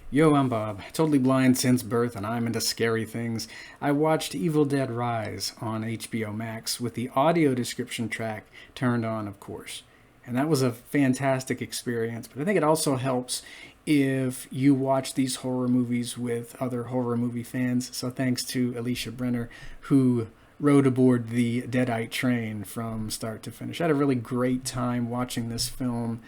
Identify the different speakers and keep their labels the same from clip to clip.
Speaker 1: Yo, I'm Bob, totally blind since birth, and I'm into scary things. I watched Evil Dead Rise on HBO Max with the audio description track turned on, of course. And that was a fantastic experience, but I think it also helps if you watch these horror movies with other horror movie fans. So thanks to Alicia Brenner, who rode aboard the Deadite train from start to finish. I had a really great time watching this film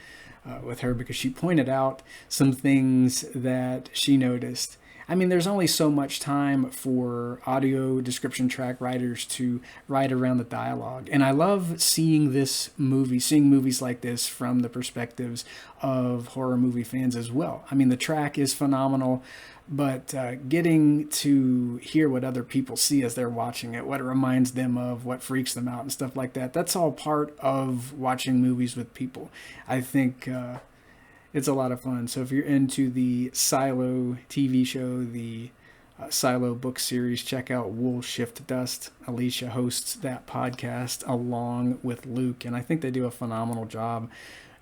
Speaker 1: with her because she pointed out some things that she noticed. I mean, there's only so much time for audio description track writers to write around the dialogue. And I love seeing seeing movies like this from the perspectives of horror movie fans as well. I mean, the track is phenomenal, but getting to hear what other people see as they're watching it, what it reminds them of, what freaks them out, and stuff like that, that's all part of watching movies with people. I think it's a lot of fun. So if you're into the Silo TV show, the Silo book series, check out Wool Shift Dust. Alicia hosts that podcast along with Luke, and I think they do a phenomenal job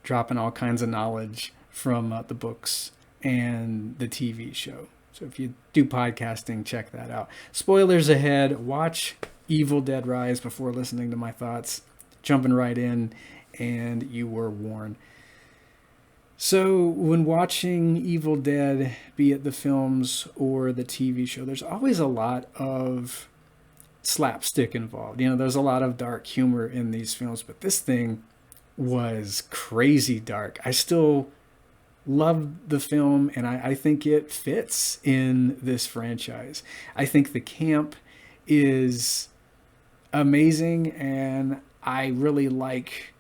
Speaker 1: dropping all kinds of knowledge from the books and the TV show. So if you do podcasting, check that out. Spoilers ahead. Watch Evil Dead Rise before listening to my thoughts. Jumping right in, and you were warned. So when watching Evil Dead, be it the films or the TV show, there's always a lot of slapstick involved. You know, there's a lot of dark humor in these films, but this thing was crazy dark. I still love the film, and I think it fits in this franchise. I think the camp is amazing, and I really like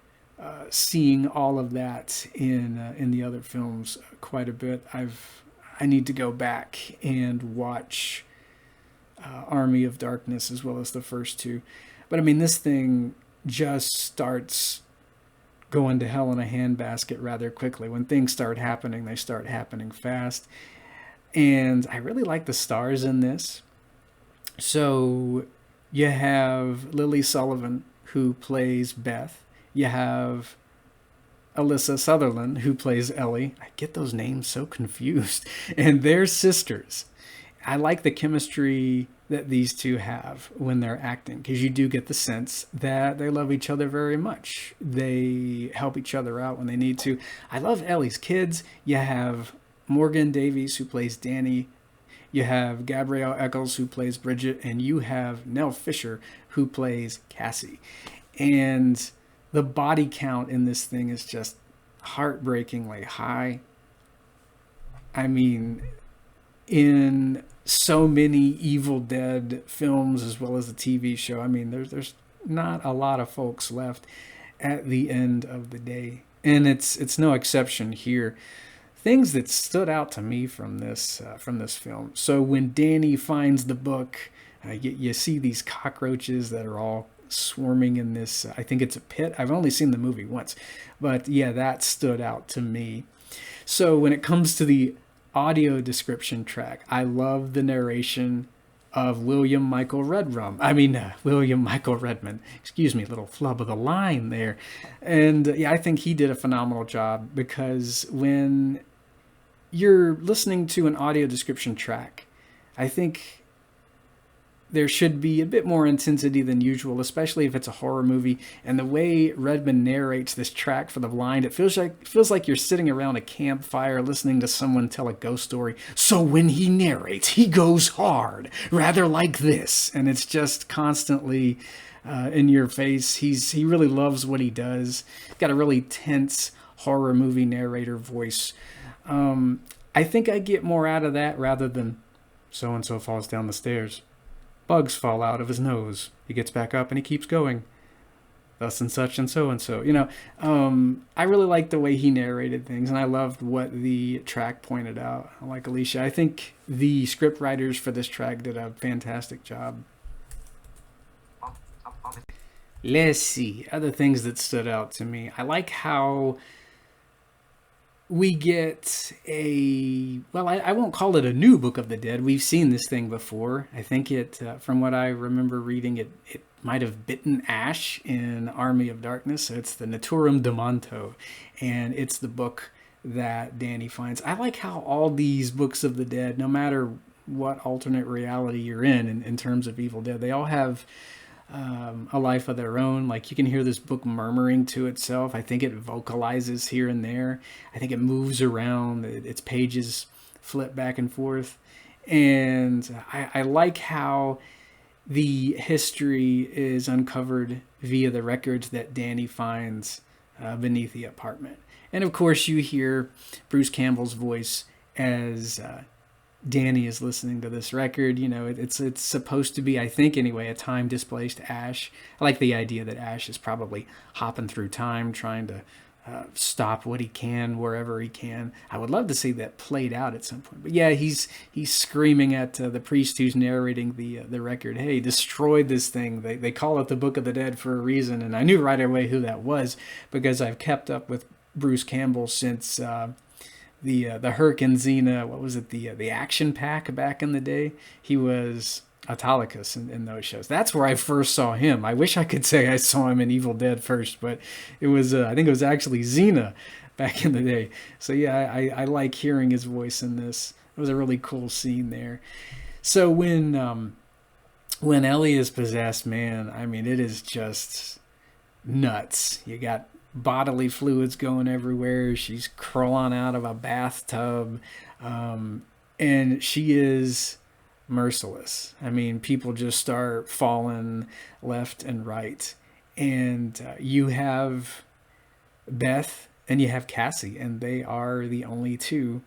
Speaker 1: seeing all of that in the other films quite a bit. I need to go back and watch Army of Darkness as well as the first two. But I mean, this thing just starts going to hell in a handbasket rather quickly. When things start happening, they start happening fast. And I really like the stars in this. So you have Lily Sullivan, who plays Beth. You have Alyssa Sutherland, who plays Ellie. I get those names so confused. And they're sisters. I like the chemistry that these two have when they're acting, because you do get the sense that they love each other very much. They help each other out when they need to. I love Ellie's kids. You have Morgan Davies, who plays Danny. You have Gabrielle Echols, who plays Bridget. And you have Nell Fisher, who plays Cassie. And the body count in this thing is just heartbreakingly high. I mean, in so many Evil Dead films as well as the TV show, I mean, there's not a lot of folks left at the end of the day, and it's no exception here. Things that stood out to me from this film. So when Danny finds the book, you see these cockroaches that are all swarming in this. I think it's a pit. I've only seen the movie once, but yeah, that stood out to me. So when it comes to the audio description track, I love the narration of William Michael Redmond. Excuse me, a little flub of the line there. And yeah, I think he did a phenomenal job, because when you're listening to an audio description track, I think there should be a bit more intensity than usual, especially if it's a horror movie. And the way Redmond narrates this track for the blind, it feels like you're sitting around a campfire listening to someone tell a ghost story. So when he narrates, he goes hard, rather like this, and it's just constantly in your face. He really loves what he does. Got a really tense horror movie narrator voice. I think I get more out of that rather than so and so falls down the stairs. Bugs fall out of his nose. He gets back up and he keeps going. Thus and such and so and so. You know, I really liked the way he narrated things, and I loved what the track pointed out. Like Alicia, I think the script writers for this track did a fantastic job. Let's see. Other things that stood out to me. I like how we get I won't call it a new Book of the Dead. We've seen this thing before. I think from what I remember reading, it might have bitten Ash in Army of Darkness. So it's the Naturum de Monto, and it's the book that Danny finds. I like how all these books of the dead, no matter what alternate reality you're in terms of Evil Dead, they all have a life of their own. Like, you can hear this book murmuring to itself. I think it vocalizes here and there. I think it moves around. Its pages flip back and forth. And I like how the history is uncovered via the records that Danny finds beneath the apartment. And of course, you hear Bruce Campbell's voice as Danny is listening to this record. You know, it's supposed to be, I think anyway, a time displaced Ash. I like the idea that Ash is probably hopping through time, trying to stop what he can wherever he can. I would love to see that played out at some point. But yeah, he's screaming at the priest who's narrating the record, "Hey, destroy this thing." They call it the Book of the Dead for a reason, and I knew right away who that was because I've kept up with Bruce Campbell since the Herc and Xena. What was it? The Action Pack back in the day. He was Autolycus in those shows. That's where I first saw him. I wish I could say I saw him in Evil Dead first, but it was I think it was actually Xena back in the day. So yeah, I like hearing his voice in this. It was a really cool scene there. So when Ellie is possessed, man, I mean, it is just nuts. You got bodily fluids going everywhere. She's crawling out of a bathtub, and she is merciless. I mean, people just start falling left and right. And you have Beth and you have Cassie, and they are the only two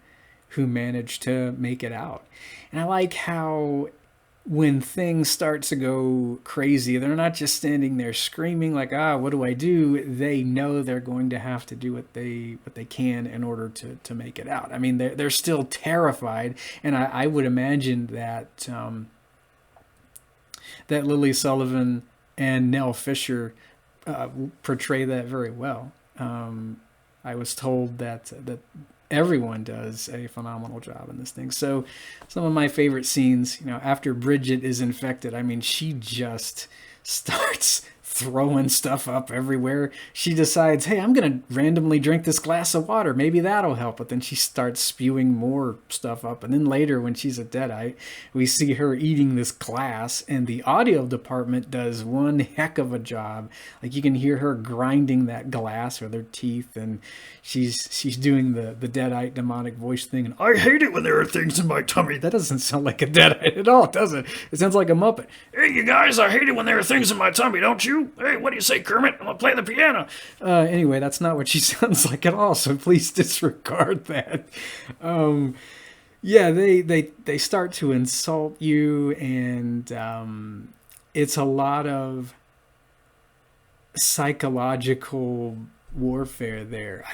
Speaker 1: who manage to make it out. And I like how when things start to go crazy, they're not just standing there screaming like, what do I do? They know they're going to have to do what they can in order to make it out. I mean, they're still terrified, and I would imagine that that Lily Sullivan and Nell Fisher portray that very well. I was told that everyone does a phenomenal job in this thing. So some of my favorite scenes, after Bridget is infected, I mean, she just starts throwing stuff up everywhere. She decides, hey, I'm going to randomly drink this glass of water. Maybe that'll help. But then she starts spewing more stuff up. And then later, when she's a deadite, we see her eating this glass, and the audio department does one heck of a job. Like, you can hear her grinding that glass with her teeth, and she's doing the deadite demonic voice thing. And I hate it when there are things in my tummy. That doesn't sound like a deadite at all, does it? It sounds like a Muppet. Hey, you guys, I hate it when there are things in my tummy, don't you? Hey, what do you say, Kermit? I'm going to play the piano. Anyway, that's not what she sounds like at all, so please disregard that. Yeah, they start to insult you, and it's a lot of psychological warfare there.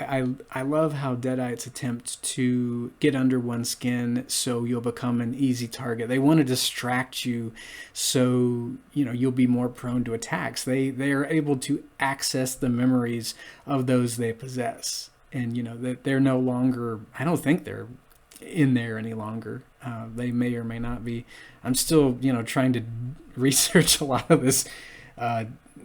Speaker 1: I love how deadites attempt to get under one's skin so you'll become an easy target. They want to distract you so you'll be more prone to attacks. They are able to access the memories of those they possess, and that they're no longer, I don't think they're in there any longer. They may or may not be. I'm still trying to research a lot of this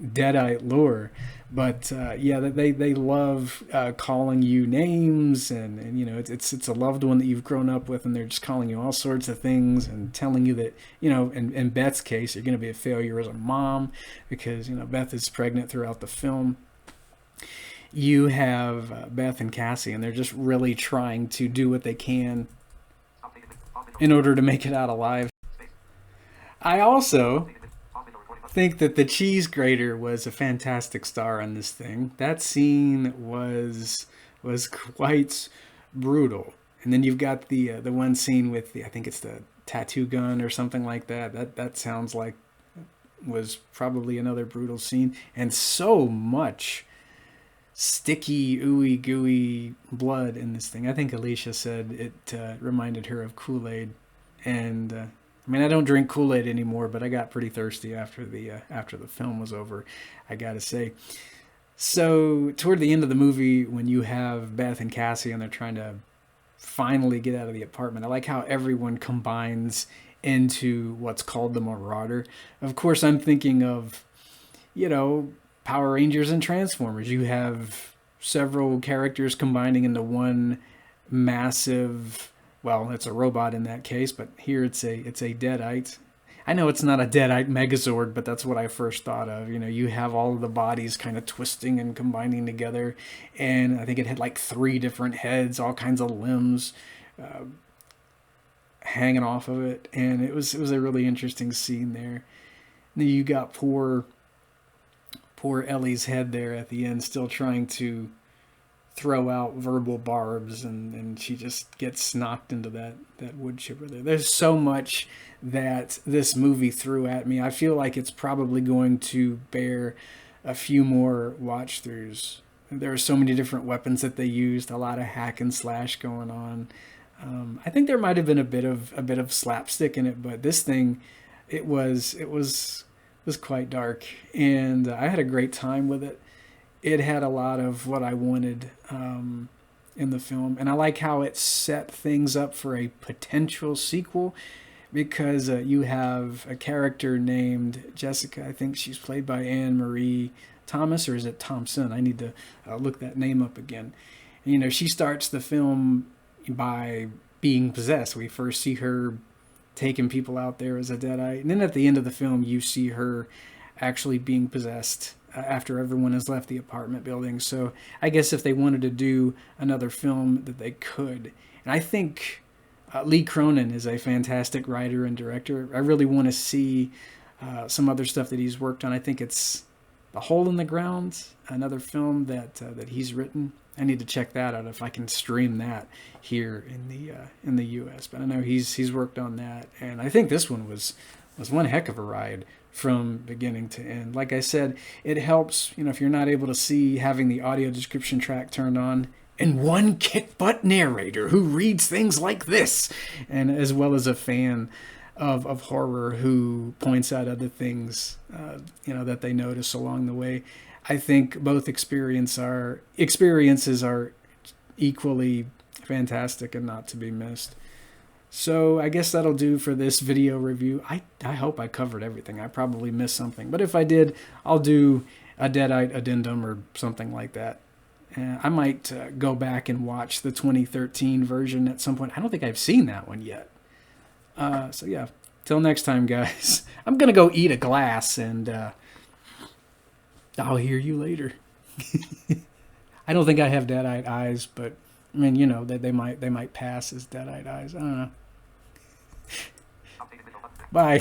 Speaker 1: deadite lore, but yeah, they love calling you names, and it's a loved one that you've grown up with, and they're just calling you all sorts of things and telling you that in Beth's case, you're going to be a failure as a mom because Beth is pregnant throughout the film. You have Beth and Cassie, and they're just really trying to do what they can in order to make it out alive. I also think that the cheese grater was a fantastic star in this thing. That scene was quite brutal. And then you've got the one scene with I think it's the tattoo gun or something like that. That sounds like was probably another brutal scene. And so much sticky, ooey gooey blood in this thing. I think Alicia said it reminded her of Kool-Aid, and I mean, I don't drink Kool-Aid anymore, but I got pretty thirsty after the film was over, I gotta say. So toward the end of the movie, when you have Beth and Cassie and they're trying to finally get out of the apartment, I like how everyone combines into what's called the Marauder. Of course, I'm thinking of Power Rangers and Transformers. You have several characters combining into one massive, well, it's a robot in that case, but here it's a deadite. I know it's not a deadite megazord, but that's what I first thought of. You know, you have all of the bodies kind of twisting and combining together, and I think it had like 3 different heads, all kinds of limbs hanging off of it, and it was a really interesting scene there. And then you got poor Ellie's head there at the end, still trying to throw out verbal barbs, and she just gets knocked into that wood chipper there. There's so much that this movie threw at me. I feel like it's probably going to bear a few more watch throughs. There are so many different weapons that they used, a lot of hack and slash going on. I think there might have been a bit of slapstick in it, but this thing, it was quite dark, and I had a great time with it. It had a lot of what I wanted in the film, and I like how it set things up for a potential sequel, because you have a character named Jessica. I think she's played by Anna-Maree Thomas, or is it Thompson? I need to look that name up again. And, you know, she starts the film by being possessed. We first see her taking people out there as a deadite, and then at the end of the film you see her actually being possessed after everyone has left the apartment building. So I guess if they wanted to do another film, that they could. And I think Lee Cronin is a fantastic writer and director. I really want to see some other stuff that he's worked on. I think it's The Hole in the Ground, another film that he's written. I need to check that out if I can stream that here in the U.S. But I know he's worked on that, and I think this one was one heck of a ride from beginning to end. Like I said, it helps, you know, if you're not able to see, having the audio description track turned on, and one kick-butt narrator who reads things like this, and as well as a fan of horror who points out other things, you know, that they notice along the way. I think both experiences are equally fantastic and not to be missed. So I guess that'll do for this video review. I hope I covered everything. I probably missed something, but if I did, I'll do a Deadite addendum or something like that. I might go back and watch the 2013 version at some point. I don't think I've seen that one yet. So yeah, till next time, guys. I'm gonna go eat a glass, and I'll hear you later. I don't think I have deadite eyes, but I mean, you know, they might pass as deadite eyes. I don't know. Bye.